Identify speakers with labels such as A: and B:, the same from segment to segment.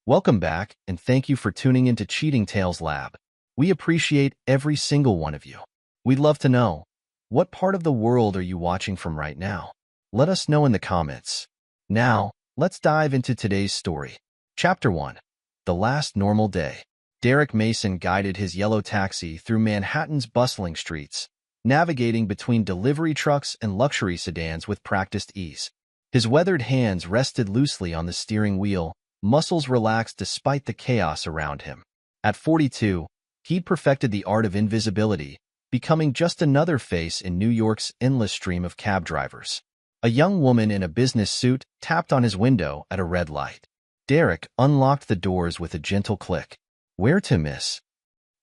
A: Welcome back, and thank you for tuning into Cheating Tales Lab. We appreciate every single one of you. We'd love to know, what part of the world are you watching from right now? Let us know in the comments. Now, let's dive into today's story. Chapter 1. The Last Normal Day. Derek Mason guided his yellow taxi through Manhattan's bustling streets, navigating between delivery trucks and luxury sedans with practiced ease. His weathered hands rested loosely on the steering wheel, muscles relaxed despite the chaos around him. At 42, he'd perfected the art of invisibility, becoming just another face in New York's endless stream of cab drivers. A young woman in a business suit tapped on his window at a red light. Derek unlocked the doors with a gentle click. "Where to, miss?"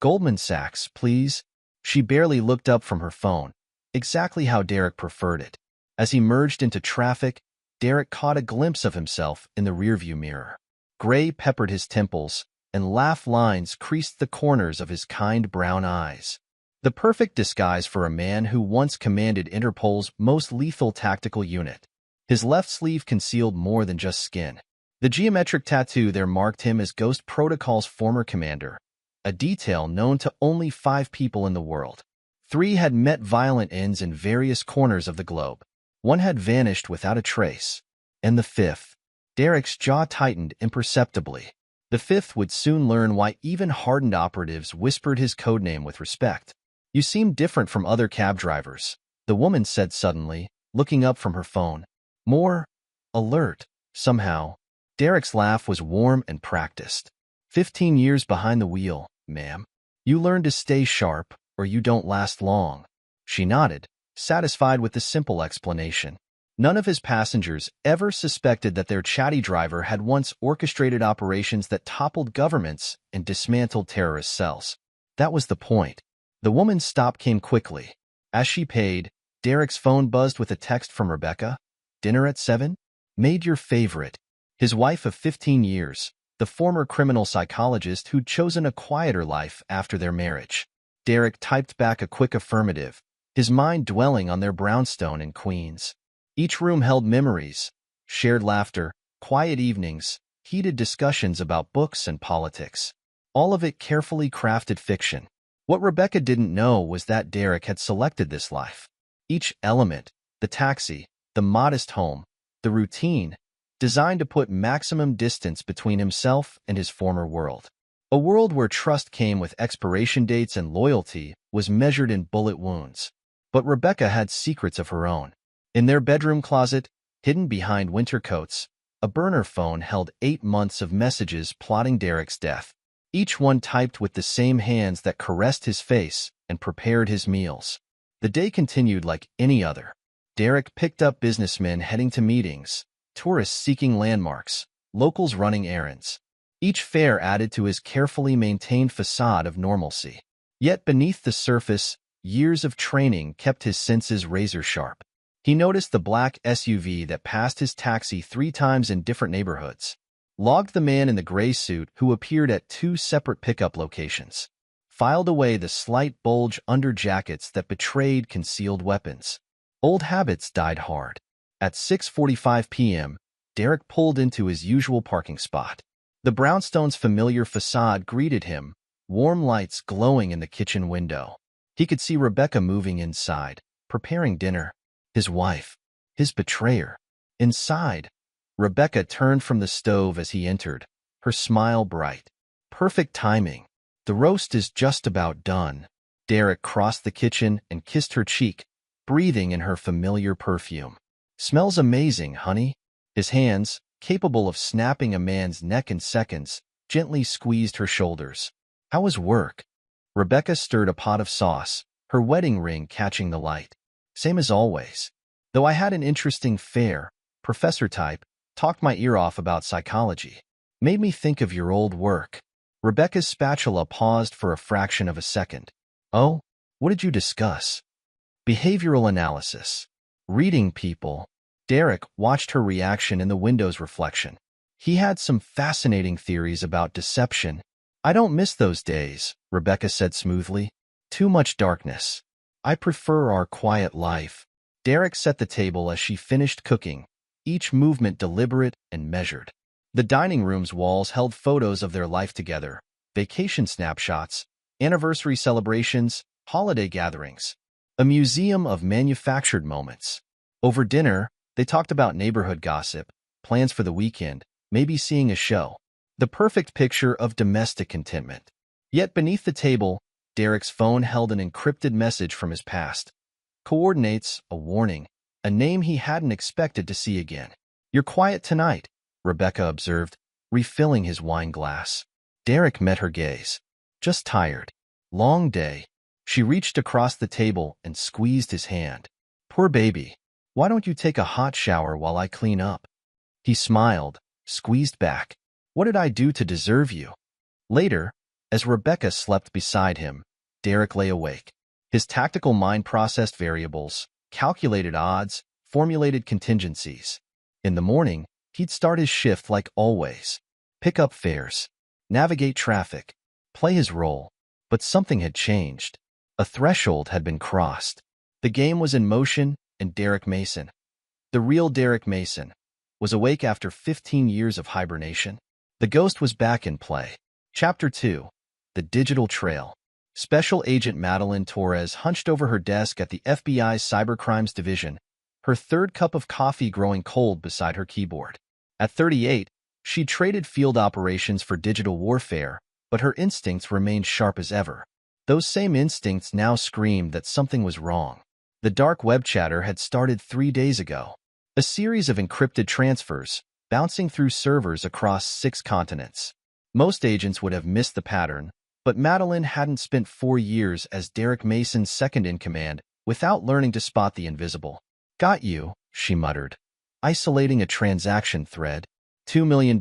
A: "Goldman Sachs, please." She barely looked up from her phone, exactly how Derek preferred it. As he merged into traffic, Derek caught a glimpse of himself in the rearview mirror. Gray peppered his temples, and laugh lines creased the corners of his kind brown eyes. The perfect disguise for a man who once commanded Interpol's most lethal tactical unit. His left sleeve concealed more than just skin. The geometric tattoo there marked him as Ghost Protocol's former commander, a detail known to only 5 people in the world. 3 had met violent ends in various corners of the globe. 1 had vanished without a trace. And the 5th. Derek's jaw tightened imperceptibly. The 5th would soon learn why even hardened operatives whispered his codename with respect. "You seem different from other cab drivers," the woman said suddenly, looking up from her phone. "More alert, somehow." Derek's laugh was warm and practiced. 15 years behind the wheel, ma'am. You learn to stay sharp, or you don't last long." She nodded, satisfied with the simple explanation. None of his passengers ever suspected that their chatty driver had once orchestrated operations that toppled governments and dismantled terrorist cells. That was the point. The woman's stop came quickly. As she paid, Derek's phone buzzed with a text from Rebecca. "Dinner at 7? Made your favorite." His wife of 15 years, the former criminal psychologist who'd chosen a quieter life after their marriage. Derek typed back a quick affirmative, his mind dwelling on their brownstone in Queens. Each room held memories, shared laughter, quiet evenings, heated discussions about books and politics. All of it carefully crafted fiction. What Rebecca didn't know was that Derek had selected this life. Each element, the taxi, the modest home, the routine, designed to put maximum distance between himself and his former world. A world where trust came with expiration dates and loyalty was measured in bullet wounds. But Rebecca had secrets of her own. In their bedroom closet, hidden behind winter coats, a burner phone held 8 months of messages plotting Derek's death. Each one typed with the same hands that caressed his face and prepared his meals. The day continued like any other. Derek picked up businessmen heading to meetings, tourists seeking landmarks, locals running errands. Each fare added to his carefully maintained facade of normalcy. Yet beneath the surface, years of training kept his senses razor-sharp. He noticed the black SUV that passed his taxi 3 times in different neighborhoods, logged the man in the gray suit who appeared at 2 separate pickup locations, filed away the slight bulge under jackets that betrayed concealed weapons. Old habits died hard. At 6:45 p.m., Derek pulled into his usual parking spot. The brownstone's familiar facade greeted him, warm lights glowing in the kitchen window. He could see Rebecca moving inside, preparing dinner. His wife, his betrayer. Inside, Rebecca turned from the stove as he entered, her smile bright. Perfect timing. "The roast is just about done." Derek crossed the kitchen and kissed her cheek, breathing in her familiar perfume. "Smells amazing, honey." His hands, capable of snapping a man's neck in seconds, gently squeezed her shoulders. "How was work?" Rebecca stirred a pot of sauce, her wedding ring catching the light. "Same as always. Though I had an interesting fare, professor type, talked my ear off about psychology. Made me think of your old work." Rebecca's spatula paused for a fraction of a second. "Oh, what did you discuss?" "Behavioral analysis. Reading people." Derek watched her reaction in the window's reflection. He had some fascinating theories about deception. "I don't miss those days," Rebecca said smoothly. "Too much darkness. I prefer our quiet life." Derek set the table as she finished cooking, each movement deliberate and measured. The dining room's walls held photos of their life together, vacation snapshots, anniversary celebrations, holiday gatherings. A museum of manufactured moments. Over dinner, they talked about neighborhood gossip, plans for the weekend, maybe seeing a show. The perfect picture of domestic contentment. Yet beneath the table, Derek's phone held an encrypted message from his past. Coordinates, a warning, a name he hadn't expected to see again. "You're quiet tonight," Rebecca observed, refilling his wine glass. Derek met her gaze. "Just tired. Long day." She reached across the table and squeezed his hand. "Poor baby. Why don't you take a hot shower while I clean up?" He smiled, squeezed back. "What did I do to deserve you?" Later, as Rebecca slept beside him, Derek lay awake. His tactical mind processed variables, calculated odds, formulated contingencies. In the morning, he'd start his shift like always. Pick up fares, navigate traffic, play his role. But something had changed. A threshold had been crossed. The game was in motion, and Derek Mason, the real Derek Mason, was awake after 15 years of hibernation. The ghost was back in play. Chapter 2. The Digital Trail. Special Agent Madeline Torres hunched over her desk at the FBI's Cybercrimes Division, her third cup of coffee growing cold beside her keyboard. At 38, she'd traded field operations for digital warfare, but her instincts remained sharp as ever. Those same instincts now screamed that something was wrong. The dark web chatter had started 3 days ago. A series of encrypted transfers, bouncing through servers across 6 continents. Most agents would have missed the pattern, but Madeline hadn't spent 4 years as Derek Mason's second-in-command without learning to spot the invisible. "Got you," she muttered, isolating a transaction thread. $2 million,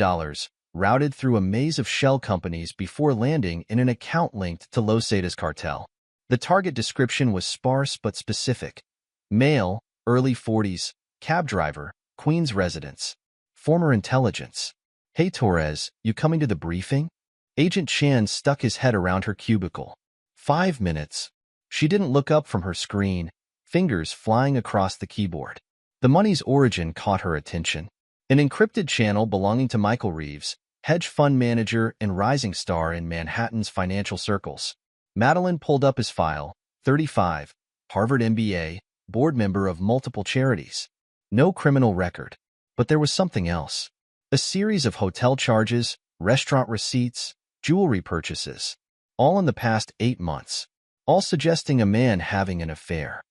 A: routed through a maze of shell companies before landing in an account linked to Los Zetas cartel. The target description was sparse but specific. Male, early 40s, cab driver, Queens residence. Former intelligence. "Hey Torres, you coming to the briefing?" Agent Chan stuck his head around her cubicle. 5 minutes. She didn't look up from her screen, fingers flying across the keyboard. The money's origin caught her attention. An encrypted channel belonging to Michael Reeves, hedge fund manager and rising star in Manhattan's financial circles. Madeline pulled up his file. 35, Harvard MBA, board member of multiple charities. No criminal record. But there was something else. A series of hotel charges, restaurant receipts, jewelry purchases. All in the past 8 months. All suggesting a man having an affair.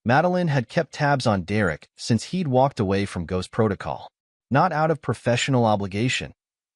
A: Madeline had kept tabs on Derek since he'd walked away from Ghost Protocol. Not out of professional obligation.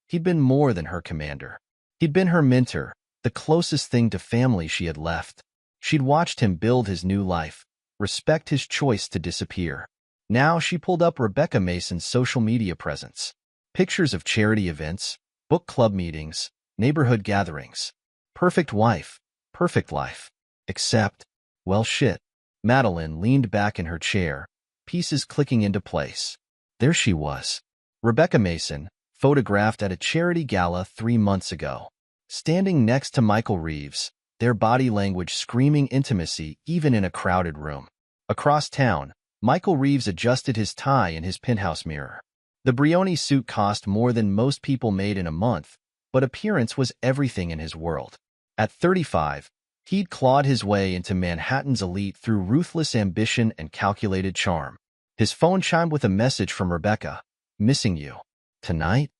A: He'd been more than her commander. He'd been her mentor, the closest thing to family she had left. She'd watched him build his new life, respect his choice to disappear. Now she pulled up Rebecca Mason's social media presence. Pictures of charity events, book club meetings, neighborhood gatherings. Perfect wife, perfect life. Except, well shit. Madeline leaned back in her chair, pieces clicking into place. There she was. Rebecca Mason, photographed at a charity gala 3 months ago. Standing next to Michael Reeves, their body language screaming intimacy even in a crowded room. Across town, Michael Reeves adjusted his tie in his penthouse mirror. The Brioni suit cost more than most people made in a month, but appearance was everything in his world. At 35, he'd clawed his way into Manhattan's elite through ruthless ambition and calculated charm. His phone chimed with a message from Rebecca. "Missing you. Tonight?"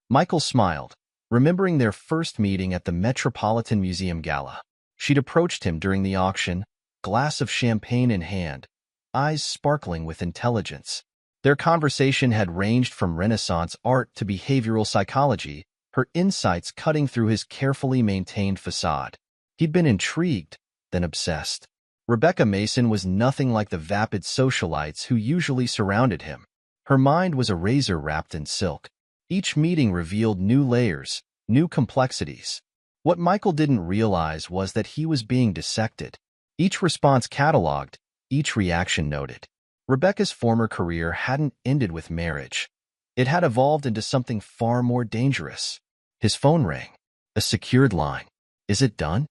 A: Michael smiled, remembering their first meeting at the Metropolitan Museum Gala. She'd approached him during the auction, glass of champagne in hand, eyes sparkling with intelligence. Their conversation had ranged from Renaissance art to behavioral psychology, her insights cutting through his carefully maintained facade. He'd been intrigued, then obsessed. Rebecca Mason was nothing like the vapid socialites who usually surrounded him. Her mind was a razor wrapped in silk. Each meeting revealed new layers, new complexities. What Michael didn't realize was that he was being dissected. Each response cataloged, each reaction noted. Rebecca's former career hadn't ended with marriage. It had evolved into something far more dangerous. His phone rang. A secured line. "Is it done?"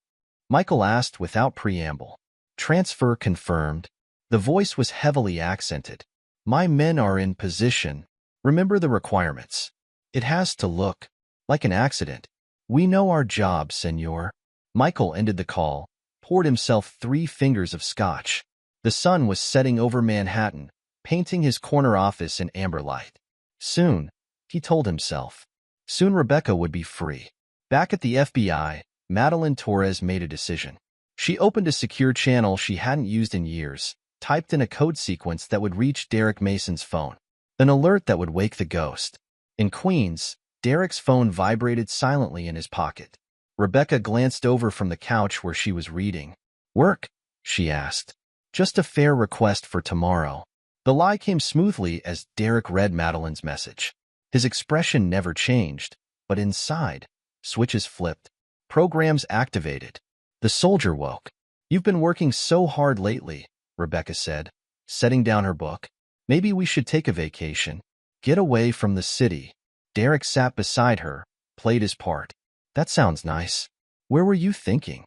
A: Michael asked without preamble. "Transfer confirmed." The voice was heavily accented. "My men are in position. Remember the requirements." It has to look like an accident. We know our job, senor. Michael ended the call, poured himself 3 fingers of scotch. The sun was setting over Manhattan, painting his corner office in amber light. Soon, he told himself, soon Rebecca would be free. Back at the FBI, Madeline Torres made a decision. She opened a secure channel she hadn't used in years, typed in a code sequence that would reach Derek Mason's phone. An alert that would wake the ghost. In Queens, Derek's phone vibrated silently in his pocket. Rebecca glanced over from the couch where she was reading. "Work?" she asked. "Just a fair request for tomorrow." The lie came smoothly as Derek read Madeline's message. His expression never changed, but inside, switches flipped. Programs activated. The soldier woke. "You've been working so hard lately," Rebecca said, setting down her book. "Maybe we should take a vacation. Get away from the city." Derek sat beside her, played his part. "That sounds nice. Where were you thinking?"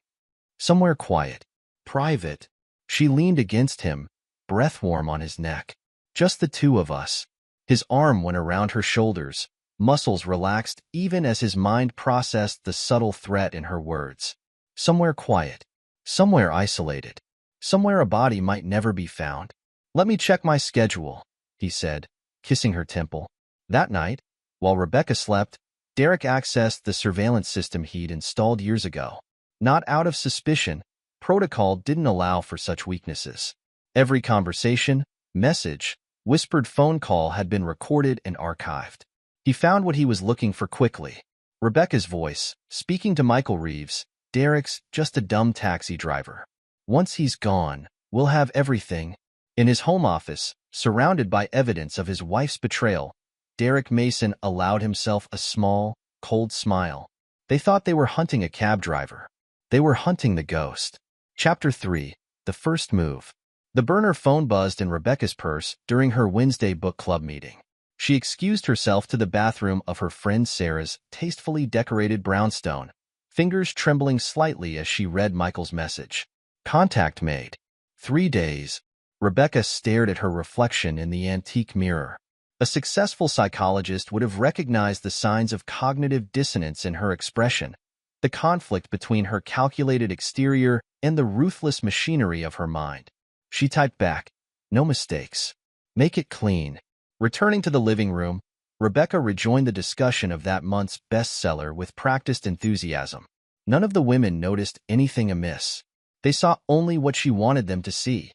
A: "Somewhere quiet. Private." She leaned against him, breath warm on his neck. "Just the 2 of us." His arm went around her shoulders, muscles relaxed even as his mind processed the subtle threat in her words. Somewhere quiet. Somewhere isolated. Somewhere a body might never be found. "Let me check my schedule," he said, kissing her temple. That night, while Rebecca slept, Derek accessed the surveillance system he'd installed years ago. Not out of suspicion, protocol didn't allow for such weaknesses. Every conversation, message, whispered phone call had been recorded and archived. He found what he was looking for quickly. Rebecca's voice, speaking to Michael Reeves. "Derek's just a dumb taxi driver. Once he's gone, we'll have everything." In his home office, surrounded by evidence of his wife's betrayal, Derek Mason allowed himself a small, cold smile. They thought they were hunting a cab driver. They were hunting the ghost. Chapter 3. The First Move. The burner phone buzzed in Rebecca's purse during her Wednesday book club meeting. She excused herself to the bathroom of her friend Sarah's tastefully decorated brownstone, fingers trembling slightly as she read Michael's message. Contact made. 3 days. Rebecca stared at her reflection in the antique mirror. A successful psychologist would have recognized the signs of cognitive dissonance in her expression, the conflict between her calculated exterior and the ruthless machinery of her mind. She typed back, "No mistakes. Make it clean." Returning to the living room, Rebecca rejoined the discussion of that month's bestseller with practiced enthusiasm. None of the women noticed anything amiss. They saw only what she wanted them to see.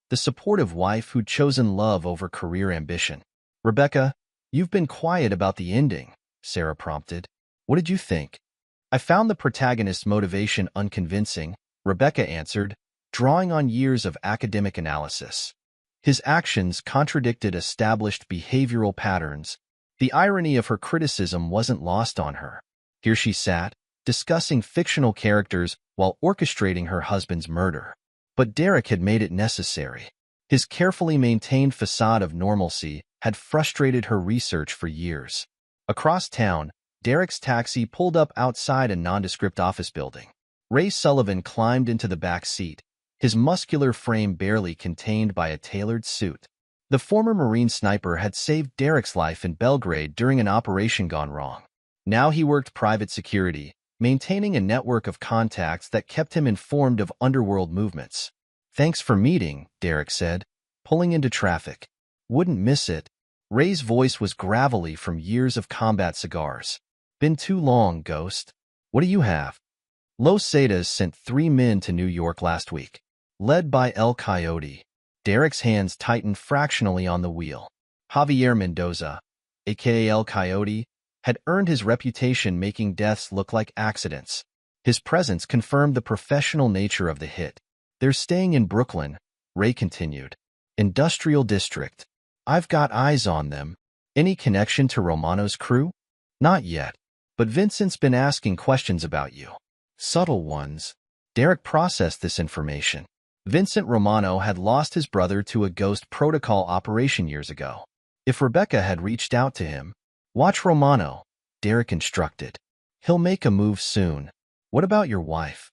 A: The supportive wife who'd chosen love over career ambition. "Rebecca, you've been quiet about the ending," Sarah prompted. "What did you think?" "I found the protagonist's motivation unconvincing," Rebecca answered, drawing on years of academic analysis. His actions contradicted established behavioral patterns. The irony of her criticism wasn't lost on her. Here she sat, discussing fictional characters while orchestrating her husband's murder. But Derek had made it necessary. His carefully maintained facade of normalcy had frustrated her research for years. Across town, Derek's taxi pulled up outside a nondescript office building. Ray Sullivan climbed into the back seat, his muscular frame barely contained by a tailored suit. The former Marine sniper had saved Derek's life in Belgrade during an operation gone wrong. Now he worked private security, maintaining a network of contacts that kept him informed of underworld movements. "Thanks for meeting," Derek said, pulling into traffic. "Wouldn't miss it." Ray's voice was gravelly from years of combat cigars. "Been too long, Ghost. What do you have?" Los Zetas sent 3 men to New York last week, led by El Coyote. Derek's hands tightened fractionally on the wheel. Javier Mendoza, aka El Coyote, had earned his reputation making deaths look like accidents. His presence confirmed the professional nature of the hit. "They're staying in Brooklyn," Ray continued. "Industrial District. I've got eyes on them. Any connection to Romano's crew?" "Not yet. But Vincent's been asking questions about you." "Subtle ones." Derek processed this information. Vincent Romano had lost his brother to a ghost protocol operation years ago. If Rebecca had reached out to him, "Watch Romano," Derek instructed. "He'll make a move soon." "What about your wife?"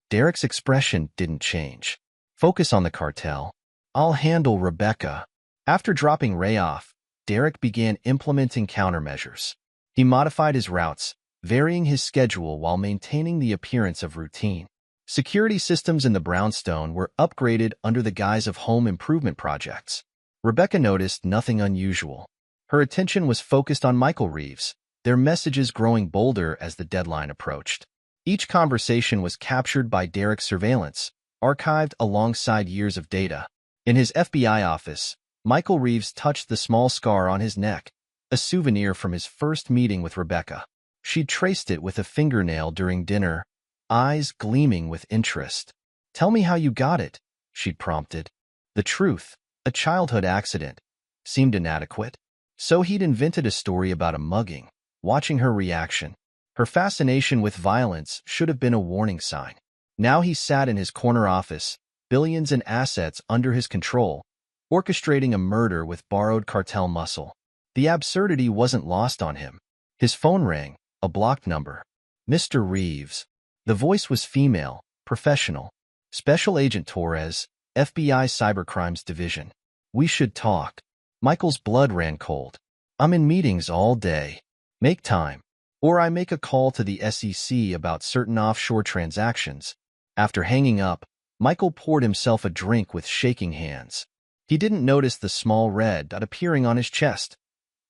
A: Derek's expression didn't change. "Focus on the cartel. I'll handle Rebecca." After dropping Ray off, Derek began implementing countermeasures. He modified his routes, varying his schedule while maintaining the appearance of routine. Security systems in the brownstone were upgraded under the guise of home improvement projects. Rebecca noticed nothing unusual. Her attention was focused on Michael Reeves, their messages growing bolder as the deadline approached. Each conversation was captured by Derek's surveillance, archived alongside years of data. In his FBI office, Michael Reeves touched the small scar on his neck, a souvenir from his first meeting with Rebecca. She'd traced it with a fingernail during dinner, eyes gleaming with interest. "Tell me how you got it," she'd prompted. The truth, a childhood accident, seemed inadequate. So he'd invented a story about a mugging. Watching her reaction, her fascination with violence should have been a warning sign. Now he sat in his corner office, billions in assets under his control, orchestrating a murder with borrowed cartel muscle. The absurdity wasn't lost on him. His phone rang, a blocked number. "Mr. Reeves." The voice was female, professional. "Special Agent Torres, FBI Cybercrimes Division. We should talk." Michael's blood ran cold. "I'm in meetings all day. Make time, or I make a call to the SEC about certain offshore transactions." After hanging up, Michael poured himself a drink with shaking hands. He didn't notice the small red dot appearing on his chest.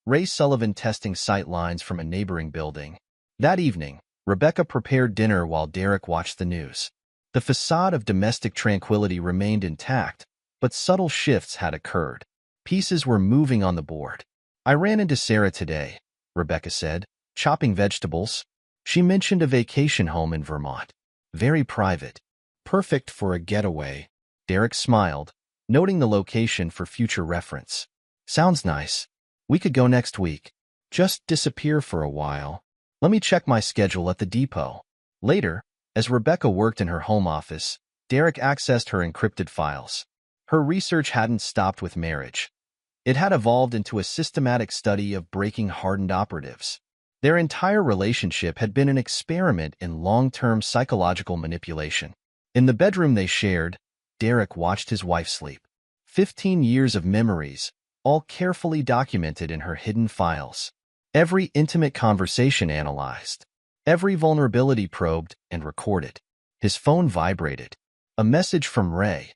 A: Ray Sullivan testing sight lines from a neighboring building. That evening, Rebecca prepared dinner while Derek watched the news. The facade of domestic tranquility remained intact, but subtle shifts had occurred. Pieces were moving on the board. "I ran into Sarah today," Rebecca said, "chopping vegetables. She mentioned a vacation home in Vermont. Very private. Perfect for a getaway." Derek smiled, noting the location for future reference. "Sounds nice. We could go next week. Just disappear for a while. Let me check my schedule at the depot." Later, as Rebecca worked in her home office, Derek accessed her encrypted files. Her research hadn't stopped with marriage. It had evolved into a systematic study of breaking hardened operatives. Their entire relationship had been an experiment in long-term psychological manipulation. In the bedroom they shared, Derek watched his wife sleep. 15 years of memories, all carefully documented in her hidden files. Every intimate conversation analyzed. Every vulnerability probed and recorded. His phone vibrated. A message from Ray.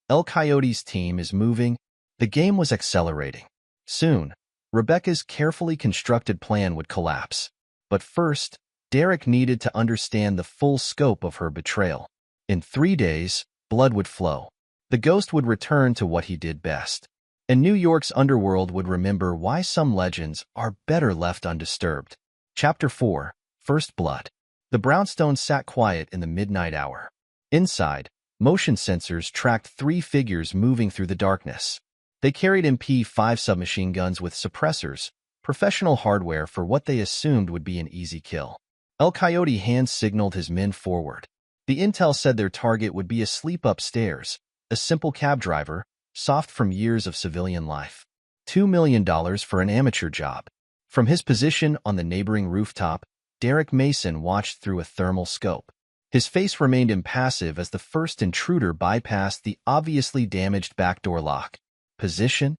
A: "El Coyote's team is moving." The game was accelerating. Soon, Rebecca's carefully constructed plan would collapse. But first, Derek needed to understand the full scope of her betrayal. In 3 days, blood would flow. The ghost would return to what he did best. And New York's underworld would remember why some legends are better left undisturbed. Chapter 4, First Blood. The brownstone sat quiet in the midnight hour. Inside, motion sensors tracked 3 figures moving through the darkness. They carried MP5 submachine guns with suppressors, professional hardware for what they assumed would be an easy kill. El Coyote hand-signaled his men forward. The intel said their target would be asleep upstairs, a simple cab driver, soft from years of civilian life. $2 million for an amateur job. From his position on the neighboring rooftop, Derek Mason watched through a thermal scope. His face remained impassive as the first intruder bypassed the obviously damaged backdoor lock. Position?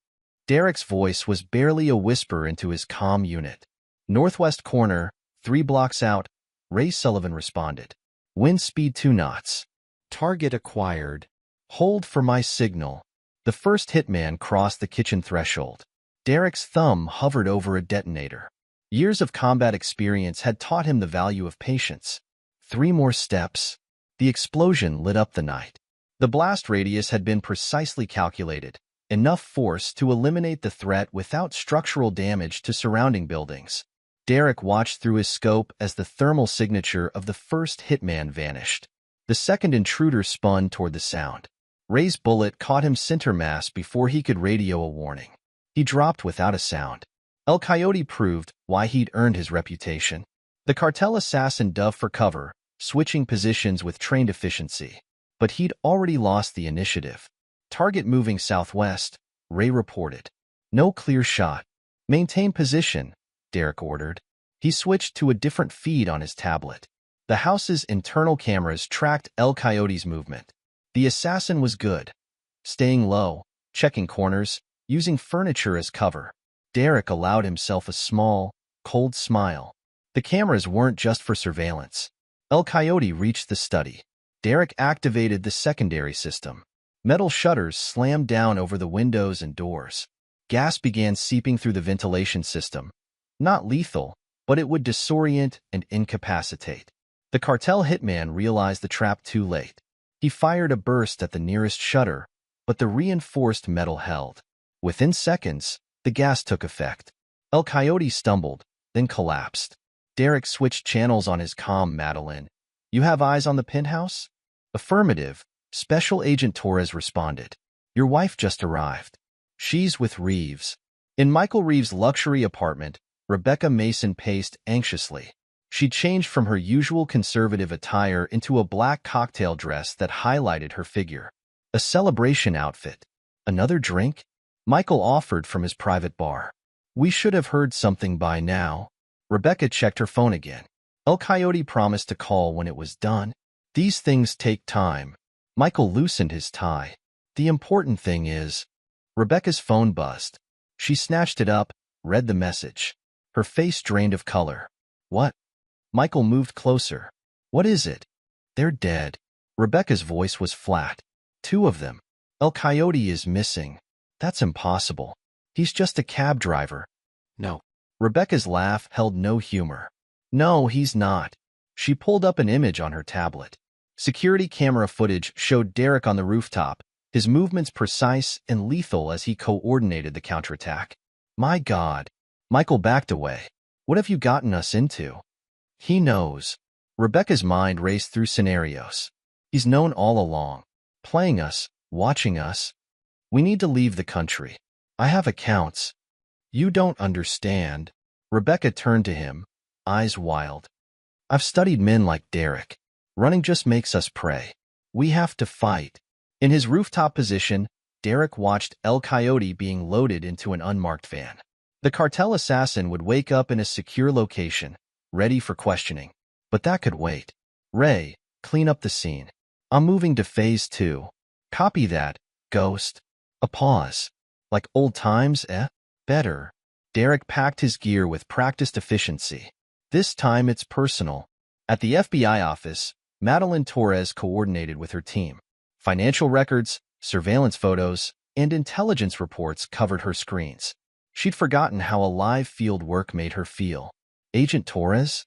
A: Derek's voice was barely a whisper into his comm unit. "Northwest corner, 3 blocks out," Ray Sullivan responded. "Wind speed 2 knots. Target acquired. Hold for my signal." The first hitman crossed the kitchen threshold. Derek's thumb hovered over a detonator. Years of combat experience had taught him the value of patience. 3 more steps. The explosion lit up the night. The blast radius had been precisely calculated, enough force to eliminate the threat without structural damage to surrounding buildings. Derek watched through his scope as the thermal signature of the first hitman vanished. The second intruder spun toward the sound. Ray's bullet caught him center mass before he could radio a warning. He dropped without a sound. El Coyote proved why he'd earned his reputation. The cartel assassin dove for cover, switching positions with trained efficiency. But he'd already lost the initiative. "Target moving southwest," Ray reported. "No clear shot. Maintain position," Derek ordered. He switched to a different feed on his tablet. The house's internal cameras tracked El Coyote's movement. The assassin was good, staying low, checking corners, using furniture as cover. Derek allowed himself a small, cold smile. The cameras weren't just for surveillance. El Coyote reached the study. Derek activated the secondary system. Metal shutters slammed down over the windows and doors. Gas began seeping through the ventilation system. Not lethal, but it would disorient and incapacitate. The cartel hitman realized the trap too late. He fired a burst at the nearest shutter, but the reinforced metal held. Within seconds, the gas took effect. El Coyote stumbled, then collapsed. Derek switched channels on his comm. Madeline, you have eyes on the penthouse? Affirmative. Special Agent Torres responded. Your wife just arrived. She's with Reeves. In Michael Reeves' luxury apartment, Rebecca Mason paced anxiously. She changed from her usual conservative attire into a black cocktail dress that highlighted her figure. A celebration outfit. Another drink? Michael offered from his private bar. We should have heard something by now. Rebecca checked her phone again. El Coyote promised to call when it was done. These things take time. Michael loosened his tie. The important thing is... Rebecca's phone buzzed. She snatched it up, read the message. Her face drained of color. What? Michael moved closer. What is it? They're dead. Rebecca's voice was flat. 2 of them. El Coyote is missing. That's impossible. He's just a cab driver. No. Rebecca's laugh held no humor. No, he's not. She pulled up an image on her tablet. Security camera footage showed Derek on the rooftop, his movements precise and lethal as he coordinated the counterattack. My God. Michael backed away. What have you gotten us into? He knows. Rebecca's mind raced through scenarios. He's known all along. Playing us, watching us. We need to leave the country. I have accounts. You don't understand. Rebecca turned to him, eyes wild. I've studied men like Derek. Running just makes us prey. We have to fight. In his rooftop position, Derek watched El Coyote being loaded into an unmarked van. The cartel assassin would wake up in a secure location, ready for questioning. But that could wait. Ray, clean up the scene. I'm moving to Phase 2. Copy that, Ghost. A pause. Like old times, eh? Better. Derek packed his gear with practiced efficiency. This time it's personal. At the FBI office, Madeline Torres coordinated with her team. Financial records, surveillance photos, and intelligence reports covered her screens. She'd forgotten how alive field work made her feel. Agent Torres?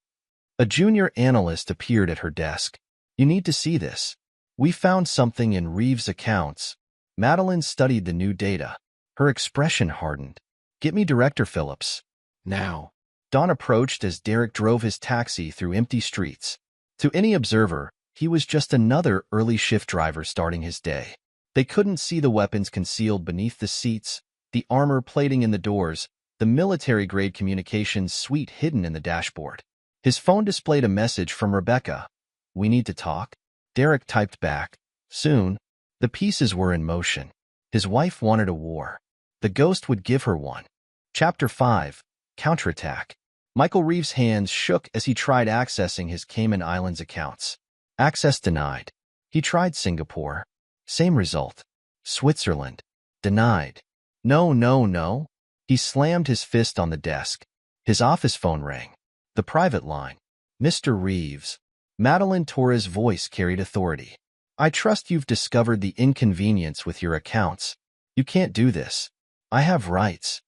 A: A junior analyst appeared at her desk. You need to see this. We found something in Reeves' accounts. Madeline studied the new data. Her expression hardened. Get me Director Phillips. Now. Dawn approached as Derek drove his taxi through empty streets. To any observer, he was just another early shift driver starting his day. They couldn't see the weapons concealed beneath the seats, the armor plating in the doors, the military-grade communications suite hidden in the dashboard. His phone displayed a message from Rebecca. We need to talk. Derek typed back. Soon. The pieces were in motion. His wife wanted a war. The Ghost would give her one. Chapter 5. Counterattack. Michael Reeves' hands shook as he tried accessing his Cayman Islands accounts. Access denied. He tried Singapore. Same result. Switzerland. Denied. No, no, no. He slammed his fist on the desk. His office phone rang. The private line. Mr. Reeves. Madeline Torres' voice carried authority. I trust you've discovered the inconvenience with your accounts. You can't do this. I have rights.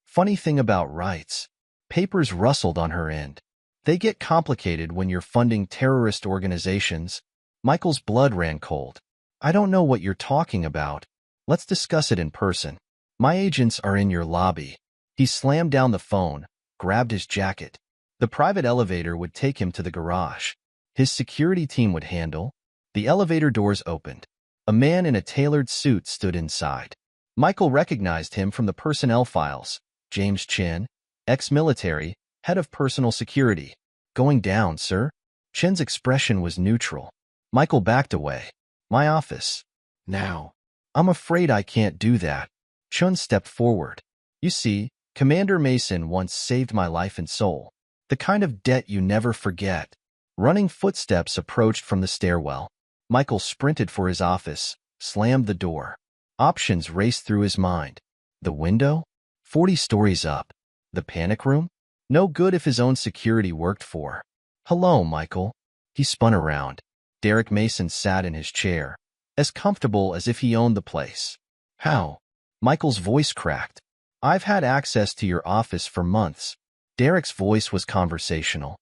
A: Funny thing about rights. Papers rustled on her end. They get complicated when you're funding terrorist organizations. Michael's blood ran cold. I don't know what you're talking about. Let's discuss it in person. My agents are in your lobby. He slammed down the phone, grabbed his jacket. The private elevator would take him to the garage. His security team would handle. The elevator doors opened. A man in a tailored suit stood inside. Michael recognized him from the personnel files. James Chen, ex-military, head of personal security. Going down, sir? Chen's expression was neutral. Michael backed away. My office. Now. I'm afraid I can't do that. Chen stepped forward. You see, Commander Mason once saved my life and soul. The kind of debt you never forget. Running footsteps approached from the stairwell. Michael sprinted for his office, slammed the door. Options raced through his mind. The window? 40 stories up. The panic room? No good if his own security worked for. Hello, Michael. He spun around. Derek Mason sat in his chair, as comfortable as if he owned the place. How? Michael's voice cracked. I've had access to your office for months. Derek's voice was conversational.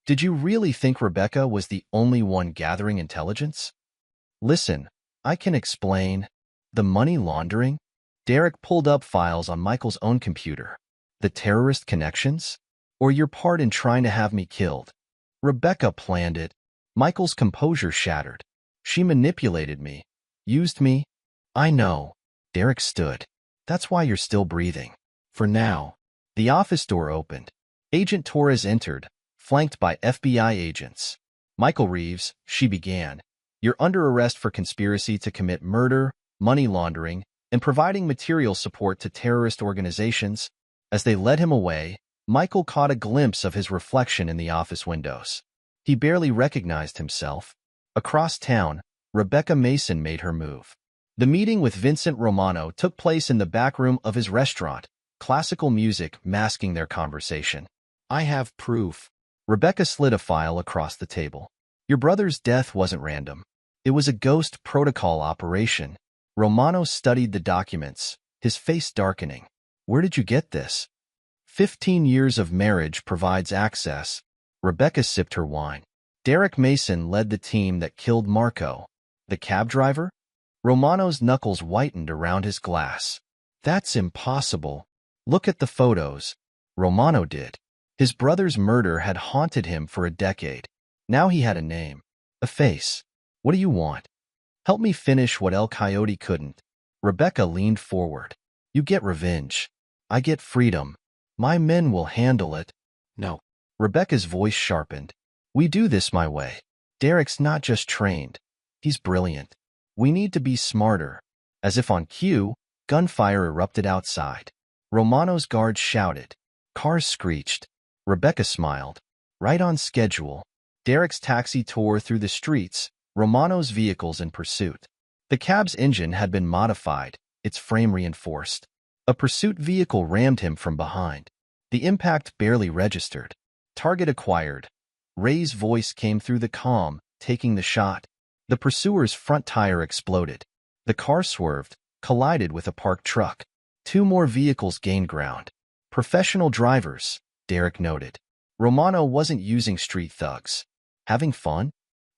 A: Did you really think Rebecca was the only one gathering intelligence? Listen, I can explain. The money laundering? Derek pulled up files on Michael's own computer. The terrorist connections? Or your part in trying to have me killed? Rebecca planned it. Michael's composure shattered. She manipulated me. Used me. I know. Derek stood. That's why you're still breathing. For now. The office door opened. Agent Torres entered, flanked by FBI agents. Michael Reeves, she began. You're under arrest for conspiracy to commit murder, money laundering, and providing material support to terrorist organizations. As they led him away, Michael caught a glimpse of his reflection in the office windows. He barely recognized himself. Across town, Rebecca Mason made her move. The meeting with Vincent Romano took place in the back room of his restaurant, classical music masking their conversation. I have proof. Rebecca slid a file across the table. Your brother's death wasn't random. It was a ghost protocol operation. Romano studied the documents, his face darkening. Where did you get this? 15 years of marriage provides access. Rebecca sipped her wine. Derek Mason led the team that killed Marco. The cab driver? Romano's knuckles whitened around his glass. That's impossible. Look at the photos. Romano did. His brother's murder had haunted him for a decade. Now he had a name, a face. What do you want? Help me finish what El Coyote couldn't. Rebecca leaned forward. You get revenge. I get freedom. My men will handle it. No. Rebecca's voice sharpened. We do this my way. Derek's not just trained. He's brilliant. We need to be smarter. As if on cue, gunfire erupted outside. Romano's guards shouted. Cars screeched. Rebecca smiled. Right on schedule. Derek's taxi tore through the streets, Romano's vehicles in pursuit. The cab's engine had been modified, its frame reinforced. A pursuit vehicle rammed him from behind. The impact barely registered. Target acquired. Ray's voice came through the comm, taking the shot. The pursuer's front tire exploded. The car swerved, collided with a parked truck. 2 more vehicles gained ground. Professional drivers, Derek noted. Romano wasn't using street thugs. Having fun?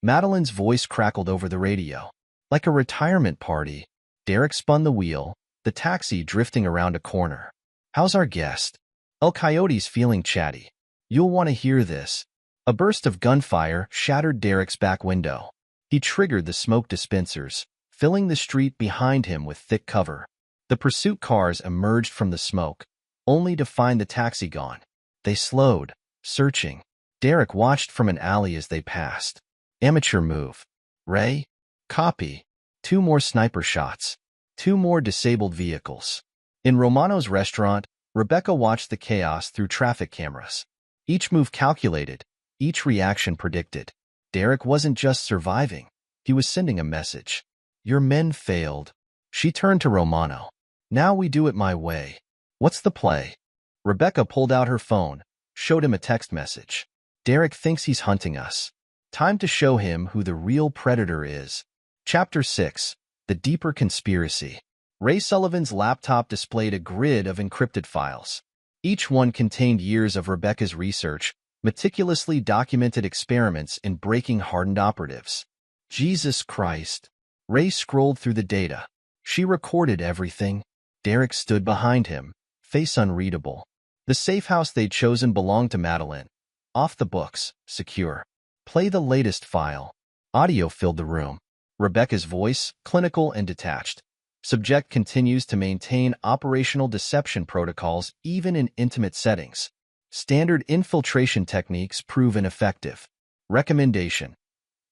A: Madeline's voice crackled over the radio. Like a retirement party. Derek spun the wheel, the taxi drifting around a corner. How's our guest? El Coyote's feeling chatty. You'll want to hear this. A burst of gunfire shattered Derek's back window. He triggered the smoke dispensers, filling the street behind him with thick cover. The pursuit cars emerged from the smoke, only to find the taxi gone. They slowed, searching. Derek watched from an alley as they passed. Amateur move. Ray? Copy. 2 more sniper shots. 2 more disabled vehicles. In Romano's restaurant, Rebecca watched the chaos through traffic cameras. Each move calculated, each reaction predicted. Derek wasn't just surviving. He was sending a message. Your men failed. She turned to Romano. Now we do it my way. What's the play? Rebecca pulled out her phone, showed him a text message. Derek thinks he's hunting us. Time to show him who the real predator is. Chapter 6. The Deeper Conspiracy. Ray Sullivan's laptop displayed a grid of encrypted files. Each one contained years of Rebecca's research, meticulously documented experiments in breaking hardened operatives. Jesus Christ. Ray scrolled through the data. She recorded everything. Derek stood behind him, face unreadable. The safe house they'd chosen belonged to Madeline. Off the books, secure. Play the latest file. Audio filled the room. Rebecca's voice, clinical and detached. Subject continues to maintain operational deception protocols even in intimate settings. Standard infiltration techniques prove ineffective. Recommendation.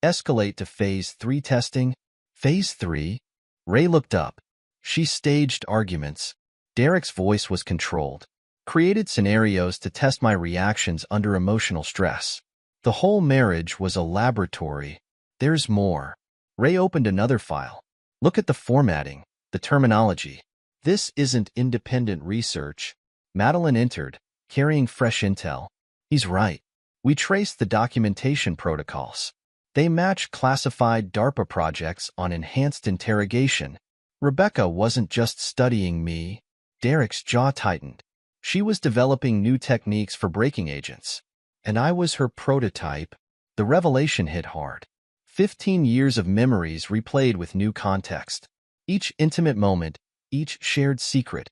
A: Escalate to Phase 3 testing. Phase 3? Ray looked up. She staged arguments. Derek's voice was controlled. Created scenarios to test my reactions under emotional stress. The whole marriage was a laboratory. There's more. Ray opened another file. Look at the formatting, the terminology. This isn't independent research. Madeline entered, carrying fresh intel. He's right. We traced the documentation protocols. They match classified DARPA projects on enhanced interrogation. Rebecca wasn't just studying me. Derek's jaw tightened. She was developing new techniques for breaking agents. And I was her prototype. The revelation hit hard. 15 years of memories replayed with new context. Each intimate moment, each shared secret,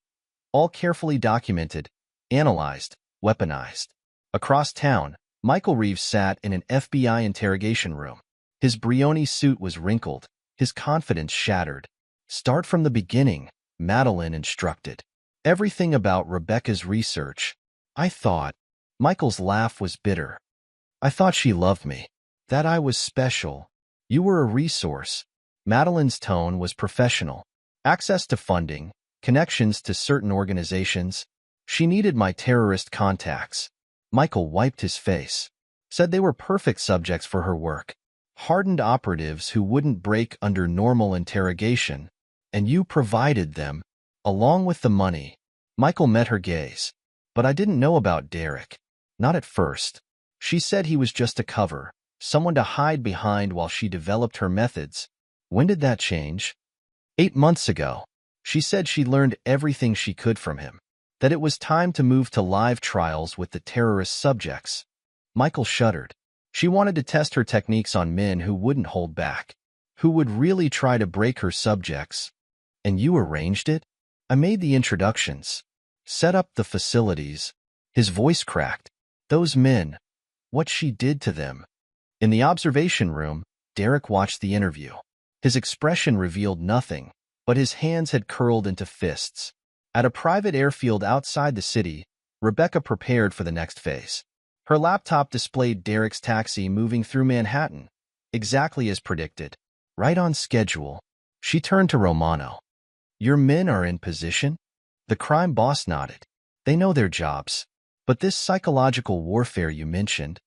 A: all carefully documented, analyzed, weaponized. Across town, Michael Reeves sat in an FBI interrogation room. His Brioni suit was wrinkled, his confidence shattered. Start from the beginning, Madeline instructed. Everything about Rebecca's research. I thought. Michael's laugh was bitter. I thought she loved me. That I was special. You were a resource. Madeline's tone was professional. Access to funding, connections to certain organizations. She needed my terrorist contacts. Michael wiped his face. Said they were perfect subjects for her work. Hardened operatives who wouldn't break under normal interrogation. And you provided them, along with the money. Michael met her gaze. But I didn't know about Derek. Not at first. She said he was just a cover, someone to hide behind while she developed her methods. When did that change? 8 months ago. She said she learned everything she could from him. That it was time to move to live trials with the terrorist subjects. Michael shuddered. She wanted to test her techniques on men who wouldn't hold back, who would really try to break her subjects. And you arranged it? I made the introductions, set up the facilities. His voice cracked. Those men, what she did to them. In the observation room, Derek watched the interview. His expression revealed nothing, but his hands had curled into fists. At a private airfield outside the city, Rebecca prepared for the next phase. Her laptop displayed Derek's taxi moving through Manhattan, exactly as predicted, right on schedule. She turned to Romano. Your men are in position? The crime boss nodded. They know their jobs. But this psychological warfare you mentioned,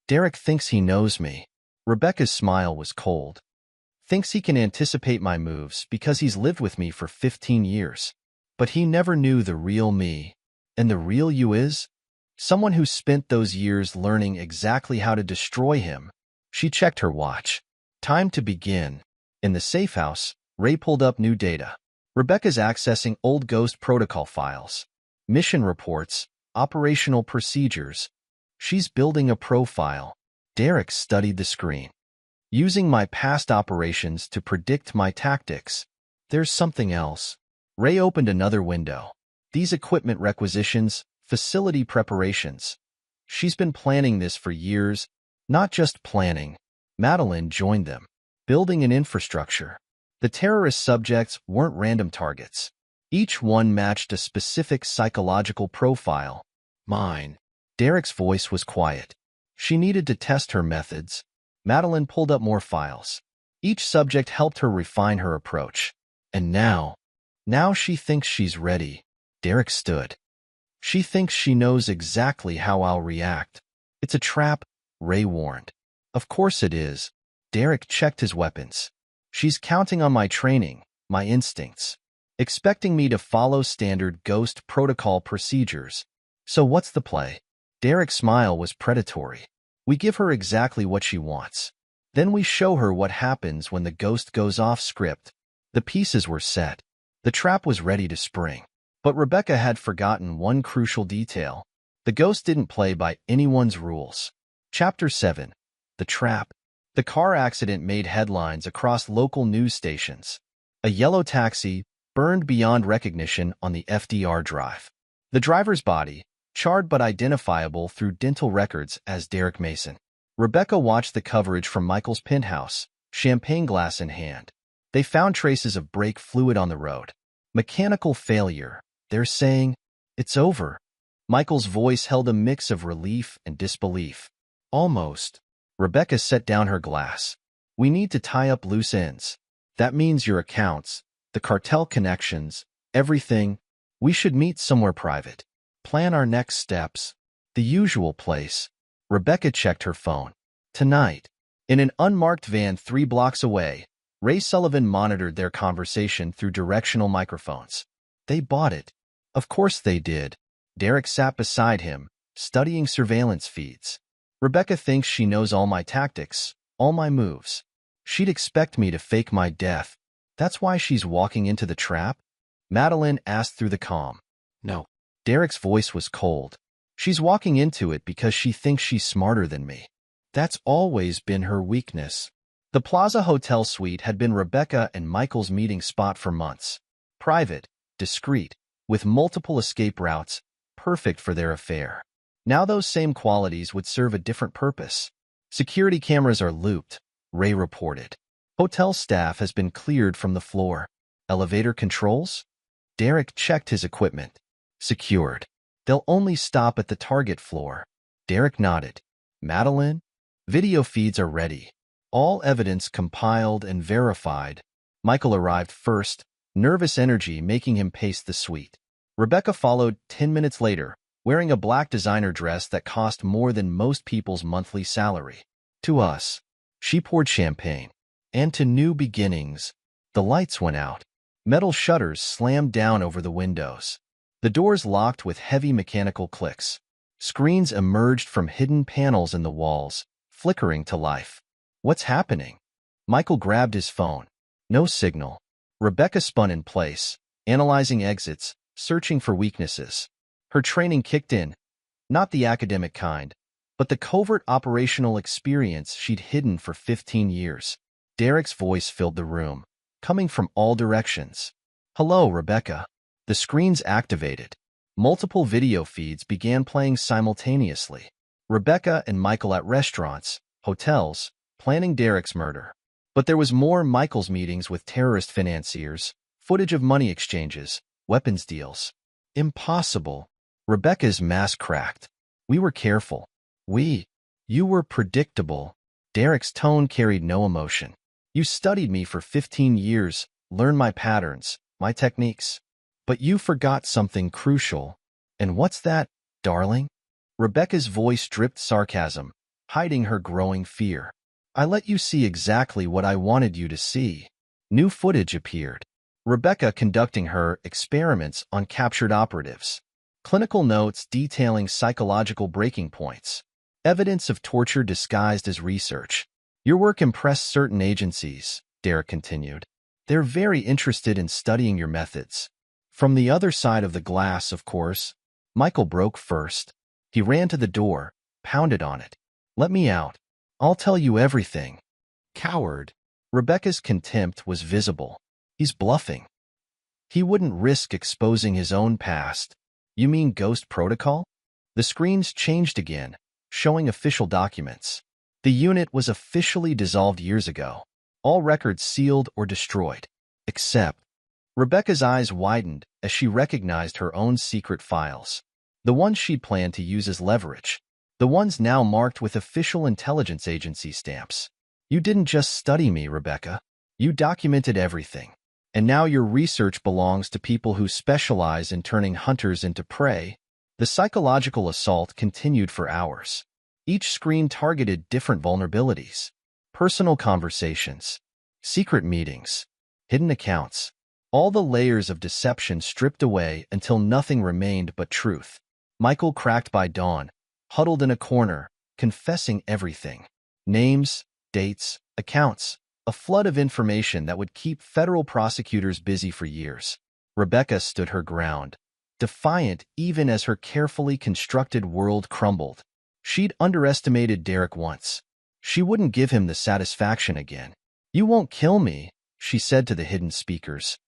A: Derek thinks he knows me. Rebecca's smile was cold. Thinks he can anticipate my moves because he's lived with me for 15 years. But he never knew the real me. And the real you is? Someone who spent those years learning exactly how to destroy him. She checked her watch. Time to begin. In the safe house, Ray pulled up new data. Rebecca's accessing old Ghost protocol files. Mission reports, operational procedures. She's building a profile. Derek studied the screen. Using my past operations to predict my tactics. There's something else. Ray opened another window. These equipment requisitions, facility preparations. She's been planning this for years, not just planning. Madeline joined them, building an infrastructure. The terrorist subjects weren't random targets. Each one matched a specific psychological profile. Mine. Derek's voice was quiet. She needed to test her methods. Madeline pulled up more files. Each subject helped her refine her approach. And now she thinks she's ready. Derek stood. She thinks she knows exactly how I'll react. It's a trap, Ray warned. Of course it is. Derek checked his weapons. She's counting on my training, my instincts, expecting me to follow standard Ghost protocol procedures. So what's the play? Derek's smile was predatory. We give her exactly what she wants. Then we show her what happens when the Ghost goes off script. The pieces were set. The trap was ready to spring. But Rebecca had forgotten one crucial detail. The Ghost didn't play by anyone's rules. Chapter 7. The Trap. The car accident made headlines across local news stations. A yellow taxi burned beyond recognition on the FDR Drive. The driver's body, charred but identifiable through dental records as Derek Mason. Rebecca watched the coverage from Michael's penthouse, champagne glass in hand. They found traces of brake fluid on the road. Mechanical failure. They're saying, it's over. Michael's voice held a mix of relief and disbelief. Almost. Rebecca set down her glass. We need to tie up loose ends. That means your accounts, the cartel connections, everything. We should meet somewhere private. Plan our next steps. The usual place. Rebecca checked her phone. Tonight. In an unmarked van 3 blocks away, Ray Sullivan monitored their conversation through directional microphones. They bought it. Of course they did. Derek sat beside him, studying surveillance feeds. Rebecca thinks she knows all my tactics, all my moves. She'd expect me to fake my death. That's why she's walking into the trap? Madeline asked through the comm.
B: No.
A: Derek's voice was cold. She's walking into it because she thinks she's smarter than me. That's always been her weakness. The Plaza Hotel suite had been Rebecca and Michael's meeting spot for months. Private, discreet, with multiple escape routes, perfect for their affair. Now those same qualities would serve a different purpose. Security cameras are looped, Ray reported. Hotel staff has been cleared from the floor. Elevator controls? Derek checked his equipment. Secured. They'll only stop at the target floor. Derek nodded. Madeline? Video feeds are ready. All evidence compiled and verified. Michael arrived first, nervous energy making him pace the suite. Rebecca followed 10 minutes later, wearing a black designer dress that cost more than most people's monthly salary. To us, she poured champagne. And to new beginnings, the lights went out. Metal shutters slammed down over the windows. The doors locked with heavy mechanical clicks. Screens emerged from hidden panels in the walls, flickering to life. What's happening? Michael grabbed his phone. No signal. Rebecca spun in place, analyzing exits, searching for weaknesses. Her training kicked in, not the academic kind, but the covert operational experience she'd hidden for 15 years. Derek's voice filled the room, coming from all directions. Hello, Rebecca. The screens activated. Multiple video feeds began playing simultaneously. Rebecca and Michael at restaurants, hotels, planning Derek's murder. But there was more. Michael's meetings with terrorist financiers, footage of money exchanges, weapons deals. Impossible. Rebecca's mask cracked. We were careful. You were predictable. Derek's tone carried no emotion. You studied me for 15 years, learned my patterns, my techniques. But you forgot something crucial. And what's that, darling? Rebecca's voice dripped sarcasm, hiding her growing fear. I let you see exactly what I wanted you to see. New footage appeared. Rebecca conducting her experiments on captured operatives. Clinical notes detailing psychological breaking points. Evidence of torture disguised as research. Your work impressed certain agencies, Derek continued. They're very interested in studying your methods. From the other side of the glass, of course. Michael broke first. He ran to the door, pounded on it. Let me out. I'll tell you everything. Coward. Rebecca's contempt was visible. He's bluffing. He wouldn't risk exposing his own past. You mean Ghost Protocol? The screens changed again, showing official documents. The unit was officially dissolved years ago. All records sealed or destroyed. Except, Rebecca's eyes widened as she recognized her own secret files. The ones she'd planned to use as leverage. The ones now marked with official intelligence agency stamps. You didn't just study me, Rebecca. You documented everything. And now your research belongs to people who specialize in turning hunters into prey. The psychological assault continued for hours. Each screen targeted different vulnerabilities. Personal conversations, secret meetings, hidden accounts. All the layers of deception stripped away until nothing remained but truth. Michael cracked by dawn, huddled in a corner, confessing everything. Names, dates, accounts, a flood of information that would keep federal prosecutors busy for years. Rebecca stood her ground, defiant even as her carefully constructed world crumbled. She'd underestimated Derek once. She wouldn't give him the satisfaction again. You won't kill me, she said to the hidden speakers.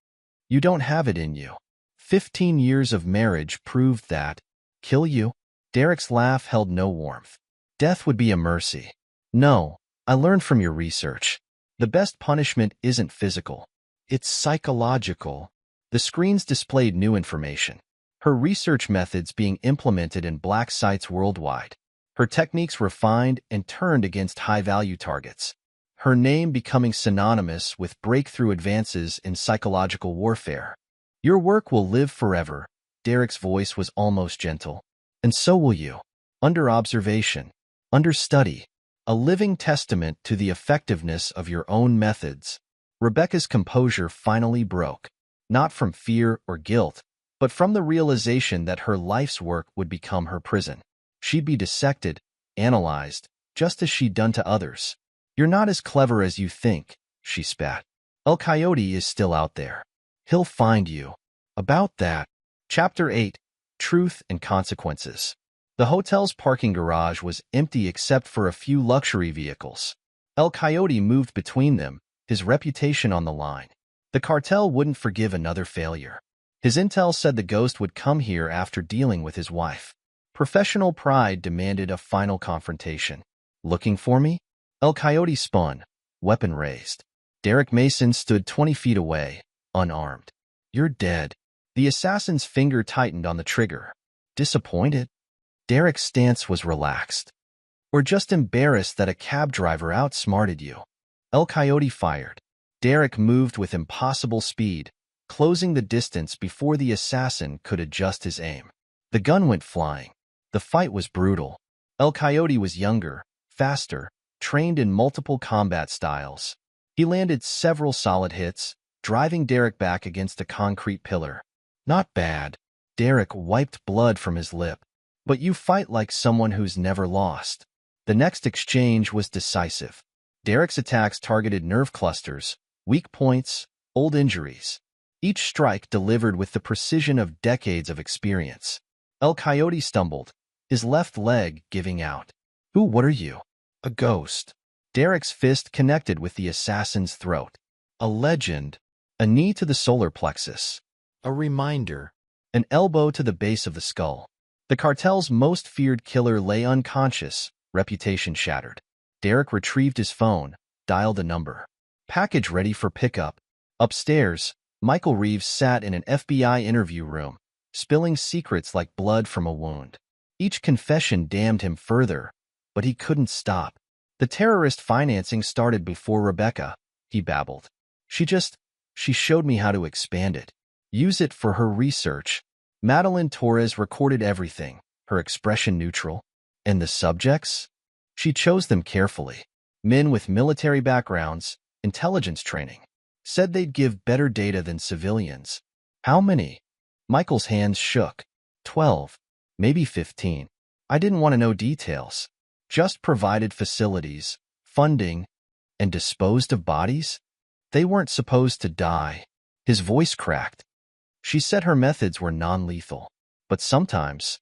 A: You don't have it in you. 15 years of marriage proved that. Kill you? Derek's laugh held no warmth. Death would be a mercy. No, I learned from your research. The best punishment isn't physical. It's psychological. The screens displayed new information. Her research methods being implemented in black sites worldwide. Her techniques refined and turned against high-value targets. Her name becoming synonymous with breakthrough advances in psychological warfare. Your work will live forever. Derek's voice was almost gentle. And so will you. Under observation. Under study. A living testament to the effectiveness of your own methods. Rebecca's composure finally broke. Not from fear or guilt, but from the realization that her life's work would become her prison. She'd be dissected, analyzed, just as she'd done to others. "You're not as clever as you think," she spat. "El Coyote is still out there. He'll find you." About that. Chapter 8. Truth and Consequences. The hotel's parking garage was empty except for a few luxury vehicles. El Coyote moved between them, his reputation on the line. The cartel wouldn't forgive another failure. His intel said the ghost would come here after dealing with his wife. Professional pride demanded a final confrontation. "Looking for me?" El Coyote spun, weapon raised. Derek Mason stood 20 feet away, unarmed. "You're dead." The assassin's finger tightened on the trigger. Disappointed? Derek's stance was relaxed. "Or just embarrassed that a cab driver outsmarted you?" El Coyote fired. Derek moved with impossible speed, closing the distance before the assassin could adjust his aim. The gun went flying. The fight was brutal. El Coyote was younger, faster, trained in multiple combat styles. He landed several solid hits, driving Derek back against a concrete pillar. "Not bad." Derek wiped blood from his lip. "But you fight like someone who's never lost." The next exchange was decisive. Derek's attacks targeted nerve clusters, weak points, old injuries. Each strike delivered with the precision of decades of experience. El Coyote stumbled, his left leg giving out. What are you?" "A ghost." Derek's fist connected with the assassin's throat. "A legend." A knee to the solar plexus. A reminder. An elbow to the base of the skull. The cartel's most feared killer lay unconscious, reputation shattered. Derek retrieved his phone, dialed a number. "Package ready for pickup." Upstairs, Michael Reeves sat in an FBI interview room, spilling secrets like blood from a wound. Each confession damned him further, but he couldn't stop. "The terrorist financing started before Rebecca," he babbled. She showed me how to expand it. Use it for her research." Madeline Torres recorded everything, her expression neutral. "And the subjects?" "She chose them carefully. Men with military backgrounds, intelligence training. Said they'd give better data than civilians." "How many?" Michael's hands shook. 12, maybe 15. I didn't want to know details. Just provided facilities, funding, and disposed of bodies. They weren't supposed to die. His voice cracked. "She said her methods were non-lethal, but sometimes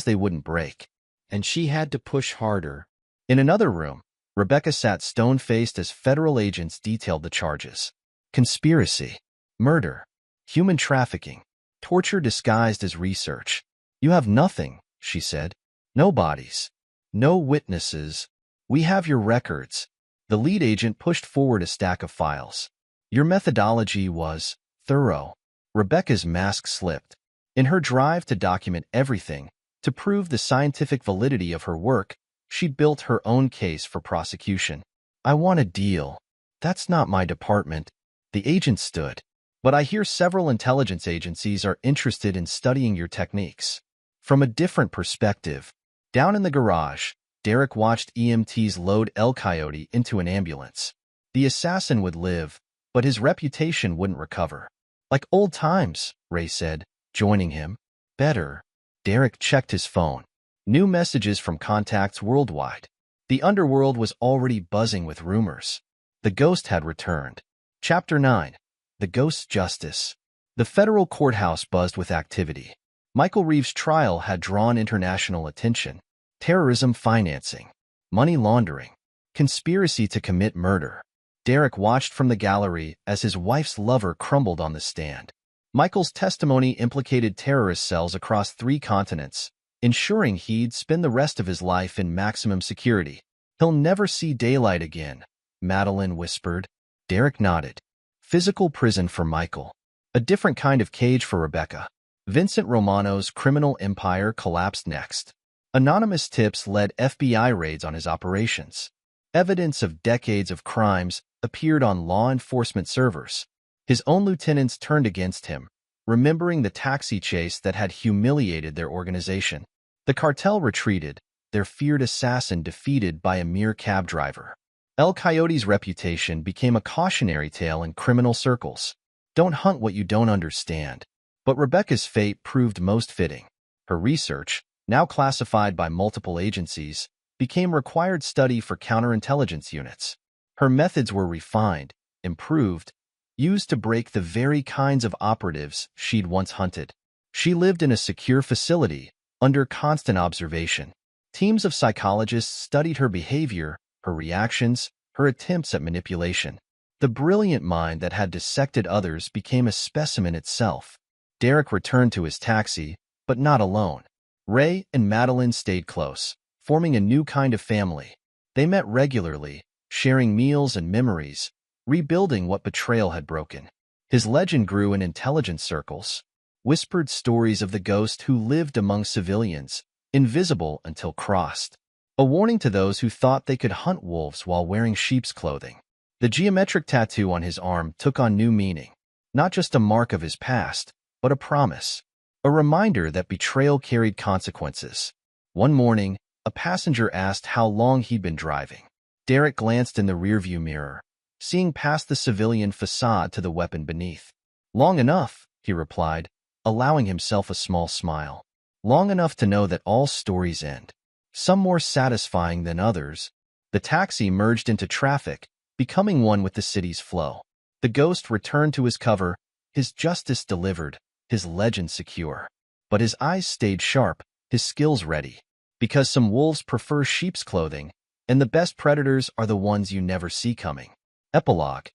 A: they wouldn't break, and she had to push harder." In another room, Rebecca sat stone-faced as federal agents detailed the charges. Conspiracy, murder, human trafficking, torture disguised as research. "You have nothing," she said. "No bodies, no witnesses. We have your records." The lead agent pushed forward a stack of files. "Your methodology was thorough." Rebecca's mask slipped. In her drive to document everything, to prove the scientific validity of her work, she built her own case for prosecution. "I want a deal." "That's not my department." The agent stood. "But I hear several intelligence agencies are interested in studying your techniques." From a different perspective, down in the garage, Derek watched EMTs load El Coyote into an ambulance. The assassin would live, but his reputation wouldn't recover. "Like old times," Ray said, joining him. "Better." Derek checked his phone. New messages from contacts worldwide. The underworld was already buzzing with rumors. The ghost had returned. Chapter 9. The Ghost's Justice. The federal courthouse buzzed with activity. Michael Reeves' trial had drawn international attention. Terrorism financing, money laundering, conspiracy to commit murder. Derek watched from the gallery as his wife's lover crumbled on the stand. Michael's testimony implicated terrorist cells across 3 continents, ensuring he'd spend the rest of his life in maximum security. "He'll never see daylight again," Madeline whispered. Derek nodded. Physical prison for Michael. A different kind of cage for Rebecca. Vincent Romano's criminal empire collapsed next. Anonymous tips led FBI raids on his operations. Evidence of decades of crimes appeared on law enforcement servers. His own lieutenants turned against him, remembering the taxi chase that had humiliated their organization. The cartel retreated, their feared assassin defeated by a mere cab driver. El Coyote's reputation became a cautionary tale in criminal circles. Don't hunt what you don't understand. But Rebecca's fate proved most fitting. Her research, now classified by multiple agencies, became required study for counterintelligence units. Her methods were refined, improved, used to break the very kinds of operatives she'd once hunted. She lived in a secure facility, under constant observation. Teams of psychologists studied her behavior, her reactions, her attempts at manipulation. The brilliant mind that had dissected others became a specimen itself. Derek returned to his taxi, but not alone. Ray and Madeline stayed close, forming a new kind of family. They met regularly, sharing meals and memories, rebuilding what betrayal had broken. His legend grew in intelligence circles. Whispered stories of the ghost who lived among civilians, invisible until crossed. A warning to those who thought they could hunt wolves while wearing sheep's clothing. The geometric tattoo on his arm took on new meaning. Not just a mark of his past, but a promise. A reminder that betrayal carried consequences. One morning, a passenger asked how long he'd been driving. Derek glanced in the rearview mirror, seeing past the civilian facade to the weapon beneath. "Long enough," he replied, allowing himself a small smile. Long enough to know that all stories end. Some more satisfying than others. The taxi merged into traffic, becoming one with the city's flow. The ghost returned to his cover, his justice delivered, his legend secure. But his eyes stayed sharp, his skills ready. Because some wolves prefer sheep's clothing, and the best predators are the ones you never see coming. Epilogue.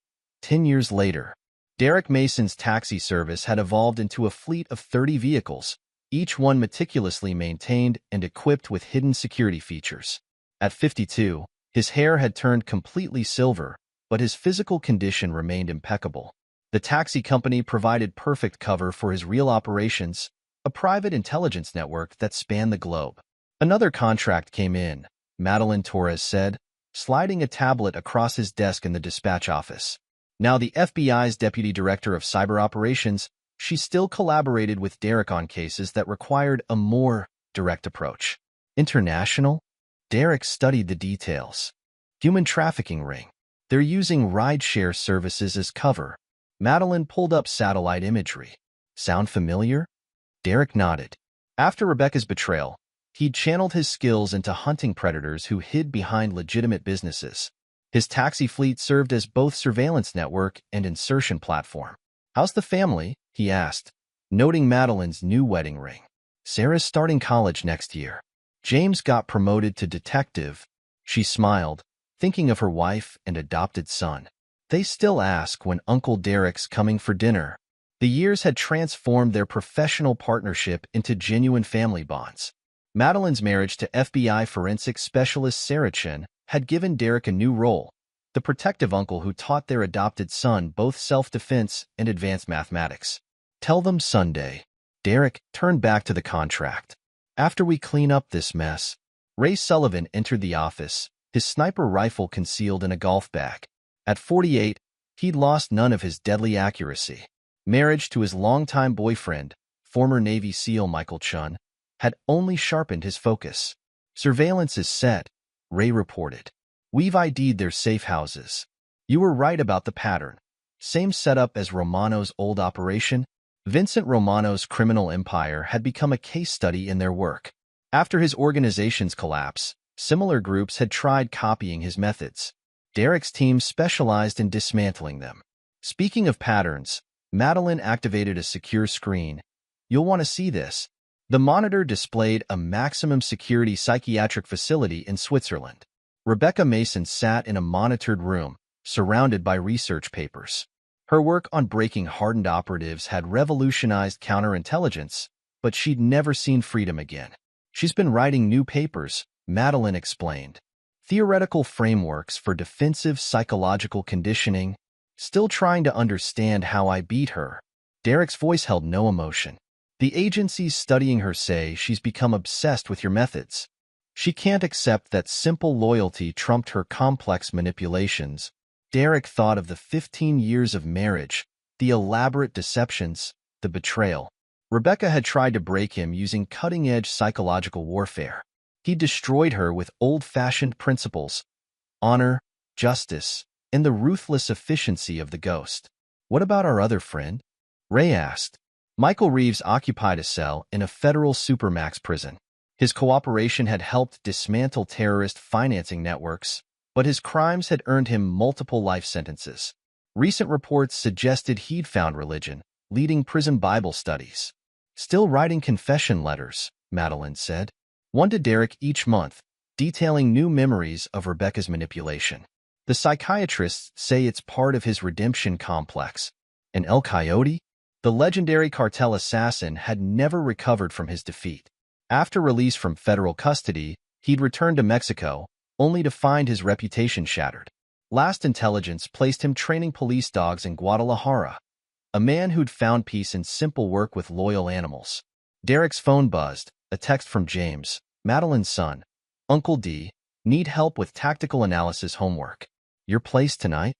A: 10 years later. Derek Mason's taxi service had evolved into a fleet of 30 vehicles, each one meticulously maintained and equipped with hidden security features. At 52, his hair had turned completely silver, but his physical condition remained impeccable. The taxi company provided perfect cover for his real operations, a private intelligence network that spanned the globe. Another contract came in, Madeline Torres said, sliding a tablet across his desk in the dispatch office. Now the FBI's deputy director of cyber operations, she still collaborated with Derek on cases that required a more direct approach. International? Derek studied the details. Human trafficking ring. They're using rideshare services as cover. Madeline pulled up satellite imagery. Sound familiar? Derek nodded. After Rebecca's betrayal, he'd channeled his skills into hunting predators who hid behind legitimate businesses. His taxi fleet served as both surveillance network and insertion platform. "How's the family?" he asked, noting Madeline's new wedding ring. "Sarah's starting college next year. James got promoted to detective." She smiled, thinking of her wife and adopted son. They still ask when Uncle Derek's coming for dinner. The years had transformed their professional partnership into genuine family bonds. Madeline's marriage to FBI forensics specialist Sarah Chen had given Derek a new role, the protective uncle who taught their adopted son both self-defense and advanced mathematics. "Tell them Sunday." Derek turned back to the contract. "After we clean up this mess." Ray Sullivan entered the office, his sniper rifle concealed in a golf bag. At 48, he'd lost none of his deadly accuracy. Marriage to his longtime boyfriend, former Navy SEAL Michael Chun, had only sharpened his focus. "Surveillance is set," Ray reported. "We've ID'd their safe houses. You were right about the pattern. Same setup as Romano's old operation." Vincent Romano's criminal empire had become a case study in their work. After his organization's collapse, similar groups had tried copying his methods. Derek's team specialized in dismantling them. Speaking of patterns, Madeline activated a secure screen. "You'll want to see this." The monitor displayed a maximum security psychiatric facility in Switzerland. Rebecca Mason sat in a monitored room, surrounded by research papers. Her work on breaking hardened operatives had revolutionized counterintelligence, but she'd never seen freedom again. "She's been writing new papers," Madeline explained. "Theoretical frameworks for defensive psychological conditioning. Still trying to understand how I beat her." Derek's voice held no emotion. "The agencies studying her say she's become obsessed with your methods. She can't accept that simple loyalty trumped her complex manipulations." Derek thought of the 15 years of marriage, the elaborate deceptions, the betrayal. Rebecca had tried to break him using cutting-edge psychological warfare. He destroyed her with old-fashioned principles, honor, justice, and the ruthless efficiency of the ghost. "What about our other friend?" Ray asked. Michael Reeves occupied a cell in a federal supermax prison. His cooperation had helped dismantle terrorist financing networks, but his crimes had earned him multiple life sentences. Recent reports suggested he'd found religion, leading prison Bible studies. Still writing confession letters, Madeline said. One to Derek each month, detailing new memories of Rebecca's manipulation. The psychiatrists say it's part of his redemption complex. And El Coyote, the legendary cartel assassin, had never recovered from his defeat. After release from federal custody, he'd returned to Mexico, only to find his reputation shattered. Last intelligence placed him training police dogs in Guadalajara, a man who'd found peace in simple work with loyal animals. Derek's phone buzzed, a text from James, Madeline's son. Uncle D, need help with tactical analysis homework. Your place tonight?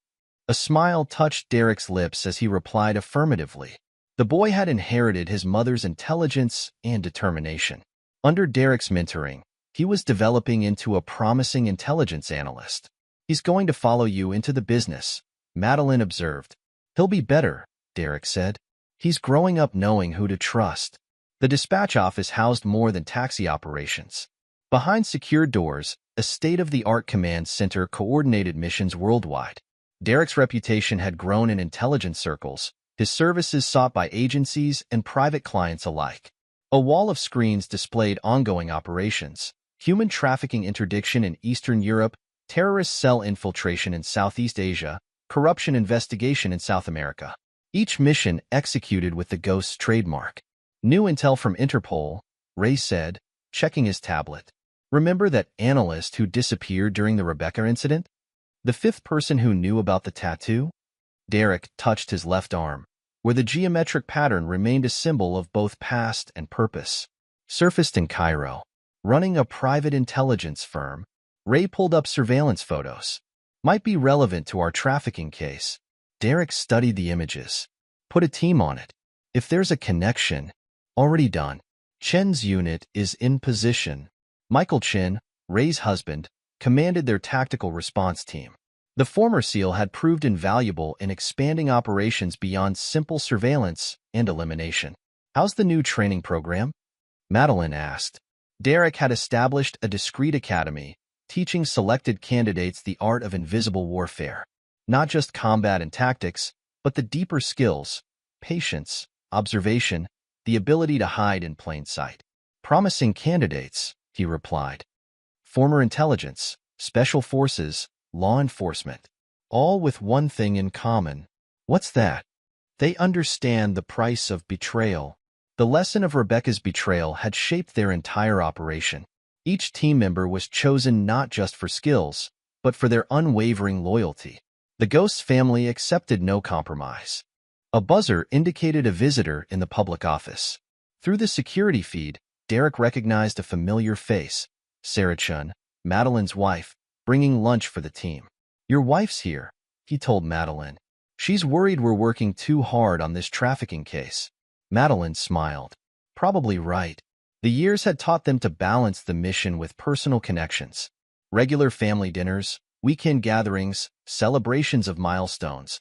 A: A smile touched Derek's lips as he replied affirmatively. The boy had inherited his mother's intelligence and determination. Under Derek's mentoring, he was developing into a promising intelligence analyst. He's going to follow you into the business, Madeline observed. He'll be better, Derek said. He's growing up knowing who to trust. The dispatch office housed more than taxi operations. Behind secured doors, a state-of-the-art command center coordinated missions worldwide. Derek's reputation had grown in intelligence circles, his services sought by agencies and private clients alike. A wall of screens displayed ongoing operations, human trafficking interdiction in Eastern Europe, terrorist cell infiltration in Southeast Asia, corruption investigation in South America. Each mission executed with the Ghost's trademark. New intel from Interpol, Ray said, checking his tablet. Remember that analyst who disappeared during the Rebecca incident? The fifth person who knew about the tattoo? Derek touched his left arm, where the geometric pattern remained a symbol of both past and purpose. Surfaced in Cairo. Running a private intelligence firm, Ray pulled up surveillance photos. Might be relevant to our trafficking case. Derek studied the images. Put a team on it. If there's a connection, already done. Chen's unit is in position. Michael Chen, Ray's husband, commanded their tactical response team. The former SEAL had proved invaluable in expanding operations beyond simple surveillance and elimination. How's the new training program? Madeline asked. Derek had established a discreet academy, teaching selected candidates the art of invisible warfare. Not just combat and tactics, but the deeper skills, patience, observation, the ability to hide in plain sight. Promising candidates, he replied. Former intelligence, special forces, law enforcement, all with one thing in common. What's that? They understand the price of betrayal. The lesson of Rebecca's betrayal had shaped their entire operation. Each team member was chosen not just for skills, but for their unwavering loyalty. The Ghost's family accepted no compromise. A buzzer indicated a visitor in the public office. Through the security feed, Derek recognized a familiar face, Sarah Chun, Madeline's wife, bringing lunch for the team. Your wife's here, he told Madeline. She's worried we're working too hard on this trafficking case. Madeline smiled. Probably right. The years had taught them to balance the mission with personal connections. Regular family dinners, weekend gatherings, celebrations of milestones,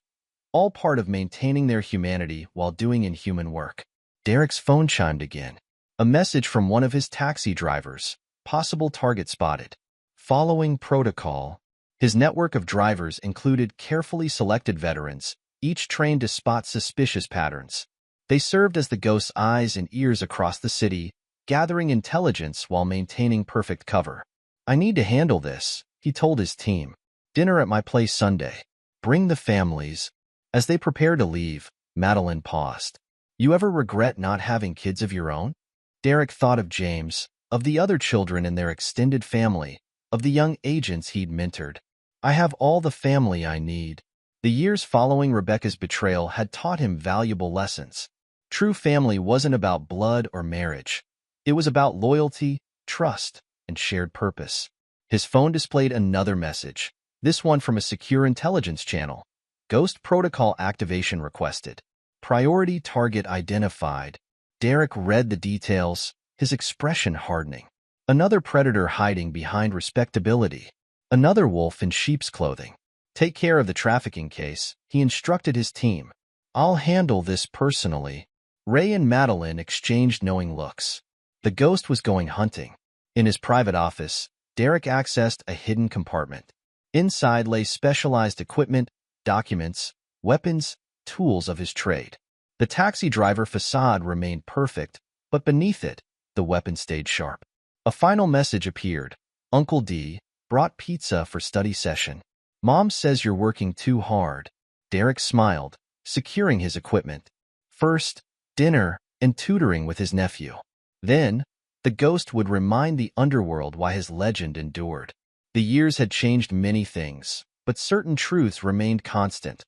A: all part of maintaining their humanity while doing inhuman work. Derek's phone chimed again. A message from one of his taxi drivers. Possible target spotted. Following protocol. His network of drivers included carefully selected veterans, each trained to spot suspicious patterns. They served as the Ghost's eyes and ears across the city, gathering intelligence while maintaining perfect cover. I need to handle this, he told his team. Dinner at my place Sunday. Bring the families. As they prepared to leave, Madeline paused. You ever regret not having kids of your own? Derek thought of James, of the other children in their extended family, of the young agents he'd mentored. I have all the family I need. The years following Rebecca's betrayal had taught him valuable lessons. True family wasn't about blood or marriage. It was about loyalty, trust, and shared purpose. His phone displayed another message, this one from a secure intelligence channel. Ghost protocol activation requested. Priority target identified. Derek read the details, his expression hardening. Another predator hiding behind respectability. Another wolf in sheep's clothing. Take care of the trafficking case, he instructed his team. I'll handle this personally. Ray and Madeline exchanged knowing looks. The ghost was going hunting. In his private office, Derek accessed a hidden compartment. Inside lay specialized equipment, documents, weapons, tools of his trade. The taxi driver facade remained perfect, but beneath it, the weapon stayed sharp. A final message appeared. Uncle D brought pizza for study session. Mom says you're working too hard. Derek smiled, securing his equipment. First, dinner and tutoring with his nephew. Then, the ghost would remind the underworld why his legend endured. The years had changed many things, but certain truths remained constant.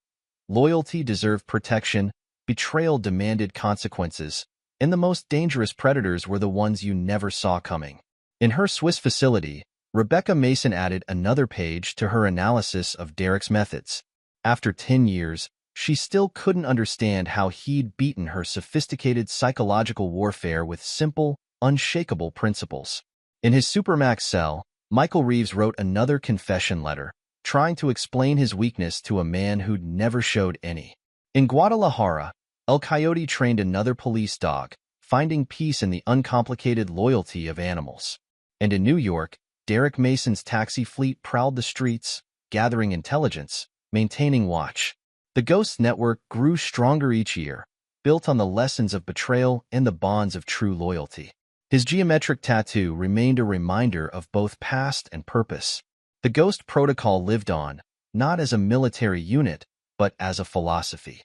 A: Loyalty deserved protection, betrayal demanded consequences, and the most dangerous predators were the ones you never saw coming. In her Swiss facility, Rebecca Mason added another page to her analysis of Derek's methods. After 10 years, she still couldn't understand how he'd beaten her sophisticated psychological warfare with simple, unshakable principles. In his Supermax cell, Michael Reeves wrote another confession letter, trying to explain his weakness to a man who'd never showed any. In Guadalajara, El Coyote trained another police dog, finding peace in the uncomplicated loyalty of animals. And in New York, Derek Mason's taxi fleet prowled the streets, gathering intelligence, maintaining watch. The Ghost Network grew stronger each year, built on the lessons of betrayal and the bonds of true loyalty. His geometric tattoo remained a reminder of both past and purpose. The Ghost Protocol lived on, not as a military unit, but as a philosophy.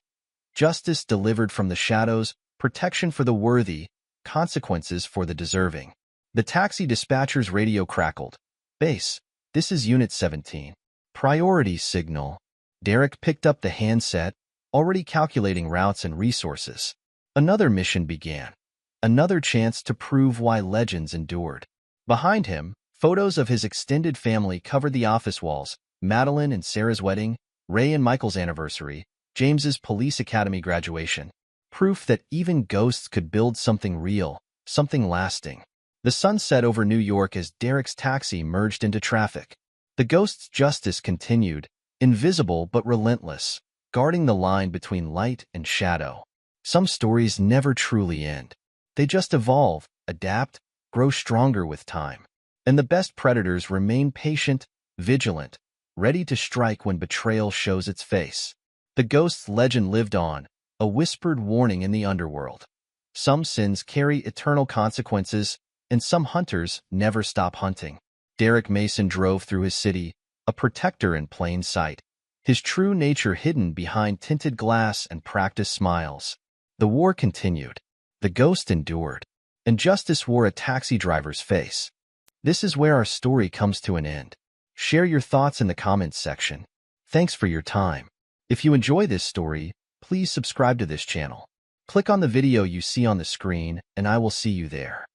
A: Justice delivered from the shadows, protection for the worthy, consequences for the deserving. The taxi dispatcher's radio crackled. Base, this is Unit 17. Priority signal. Derek picked up the handset, already calculating routes and resources. Another mission began. Another chance to prove why legends endured. Behind him, photos of his extended family covered the office walls: Madeline and Sarah's wedding, Ray and Michael's anniversary, James's police academy graduation. Proof that even ghosts could build something real, something lasting. The sun set over New York as Derek's taxi merged into traffic. The ghost's justice continued, invisible but relentless, guarding the line between light and shadow. Some stories never truly end. They just evolve, adapt, grow stronger with time. And the best predators remain patient, vigilant, ready to strike when betrayal shows its face. The ghost's legend lived on, a whispered warning in the underworld. Some sins carry eternal consequences, and some hunters never stop hunting. Derek Mason drove through his city, a protector in plain sight, his true nature hidden behind tinted glass and practiced smiles. The war continued. The ghost endured, and justice wore a taxi driver's face. This is where our story comes to an end. Share your thoughts in the comments section. Thanks for your time. If you enjoy this story, please subscribe to this channel. Click on the video you see on the screen, and I will see you there.